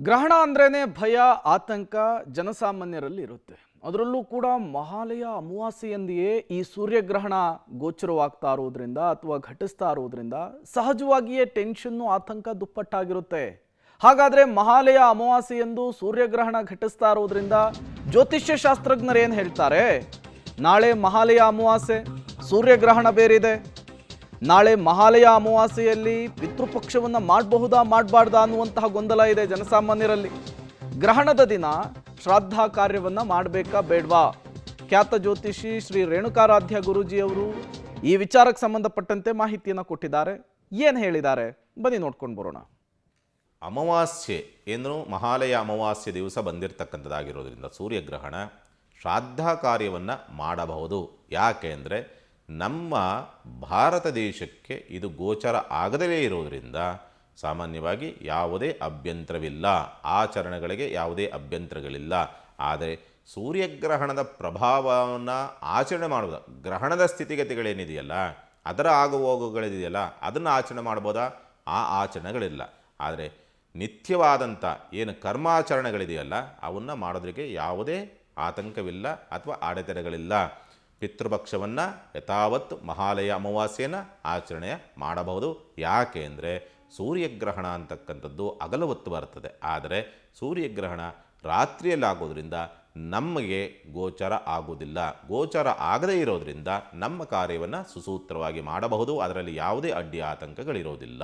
ಗ್ರಹಣ ಅಂದ್ರೇನೆ ಭಯ ಆತಂಕ ಜನಸಾಮಾನ್ಯರಲ್ಲಿ ಇರುತ್ತೆ. ಅದರಲ್ಲೂ ಕೂಡ ಮಹಾಲಯ ಅಮಾವಾಸ್ಯೆಯಂದಿಯೇ ಈ ಸೂರ್ಯಗ್ರಹಣ ಗೋಚರವಾಗ್ತಾ ಇರೋದ್ರಿಂದ ಅಥವಾ ಘಟಿಸ್ತಾ ಇರೋದ್ರಿಂದ ಸಹಜವಾಗಿಯೇ ಟೆನ್ಷನ್ನು ಆತಂಕ ದುಪ್ಪಟ್ಟಾಗಿರುತ್ತೆ. ಹಾಗಾದ್ರೆ ಮಹಾಲಯ ಅಮಾವಾಸ್ಯೆಯಂದು ಸೂರ್ಯಗ್ರಹಣ ಘಟಿಸ್ತಾ ಇರೋದ್ರಿಂದ ಜ್ಯೋತಿಷ್ಯ ಶಾಸ್ತ್ರಜ್ಞರು ಏನು ಹೇಳ್ತಾರೆ? ನಾಳೆ ಮಹಾಲಯ ಅಮಾವಾಸ್ಯೆ, ಸೂರ್ಯಗ್ರಹಣ ಬೇರಿದೆ. ನಾಳೆ ಮಹಾಲಯ ಅಮಾವಾಸ್ಯೆಯಲ್ಲಿ ಪಿತೃಪಕ್ಷವನ್ನು ಮಾಡಬಹುದಾ ಮಾಡಬಾರ್ದಾ ಅನ್ನುವಂತಹ ಗೊಂದಲ ಇದೆ ಜನಸಾಮಾನ್ಯರಲ್ಲಿ. ಗ್ರಹಣದ ದಿನ ಶ್ರಾದ್ದ ಕಾರ್ಯವನ್ನು ಮಾಡಬೇಕಾ ಬೇಡವಾ? ಖ್ಯಾತ ಜ್ಯೋತಿಷಿ ಶ್ರೀ ರೇಣುಕಾರಾಧ್ಯ ಗುರೂಜಿಯವರು ಈ ವಿಚಾರಕ್ಕೆ ಸಂಬಂಧಪಟ್ಟಂತೆ ಮಾಹಿತಿಯನ್ನು ಕೊಟ್ಟಿದ್ದಾರೆ. ಏನು ಹೇಳಿದ್ದಾರೆ ಬನ್ನಿ ನೋಡ್ಕೊಂಡು ಬರೋಣ. ಅಮಾವಾಸ್ಯೆ ಏನು ಮಹಾಲಯ ಅಮಾವಾಸ್ಯೆ ದಿವಸ ಬಂದಿರತಕ್ಕಂಥದ್ದಾಗಿರೋದ್ರಿಂದ ಸೂರ್ಯಗ್ರಹಣ ಶ್ರಾದ್ದ ಕಾರ್ಯವನ್ನು ಮಾಡಬಹುದು. ಯಾಕೆ ಅಂದರೆ ನಮ್ಮ ಭಾರತ ದೇಶಕ್ಕೆ ಇದು ಗೋಚರ ಆಗದೇ ಇರೋದರಿಂದ ಸಾಮಾನ್ಯವಾಗಿ ಯಾವುದೇ ಅಭ್ಯಂತರವಿಲ್ಲ, ಆಚರಣೆಗಳಿಗೆ ಯಾವುದೇ ಅಭ್ಯಂತರಗಳಿಲ್ಲ. ಆದರೆ ಸೂರ್ಯಗ್ರಹಣದ ಪ್ರಭಾವವನ್ನು ಆಚರಣೆ ಮಾಡುವುದು, ಗ್ರಹಣದ ಸ್ಥಿತಿಗತಿಗಳೇನಿದೆಯಲ್ಲ ಅದರ ಆಗುಹೋಗುಗಳಿದೆಯಲ್ಲ ಅದನ್ನು ಆಚರಣೆ ಮಾಡ್ಬೋದಾ? ಆ ಆಚರಣೆಗಳಿಲ್ಲ. ಆದರೆ ನಿತ್ಯವಾದಂಥ ಏನು ಕರ್ಮಾಚರಣೆಗಳಿದೆಯಲ್ಲ ಅವನ್ನು ಮಾಡೋದಕ್ಕೆ ಯಾವುದೇ ಆತಂಕವಿಲ್ಲ ಅಥವಾ ಅಡೆತಡೆಗಳಿಲ್ಲ. ಪಿತೃಪಕ್ಷವನ್ನು ಯಥಾವತ್ತು ಮಹಾಲಯ ಅಮಾವಾಸ್ಯೆಯನ್ನು ಆಚರಣೆ ಮಾಡಬಹುದು. ಯಾಕೆ ಅಂದರೆ ಸೂರ್ಯಗ್ರಹಣ ಅಂತಕ್ಕಂಥದ್ದು ಹಗಲು ಹೊತ್ತು ಬರ್ತದೆ, ಆದರೆ ಸೂರ್ಯಗ್ರಹಣ ರಾತ್ರಿಯಲ್ಲಾಗೋದ್ರಿಂದ ನಮಗೆ ಗೋಚರ ಆಗುವುದಿಲ್ಲ. ಗೋಚರ ಆಗದೇ ಇರೋದರಿಂದ ನಮ್ಮ ಕಾರ್ಯವನ್ನು ಸುಸೂತ್ರವಾಗಿ ಮಾಡಬಹುದು. ಅದರಲ್ಲಿ ಯಾವುದೇ ಅಡ್ಡಿ ಆತಂಕಗಳಿರೋದಿಲ್ಲ.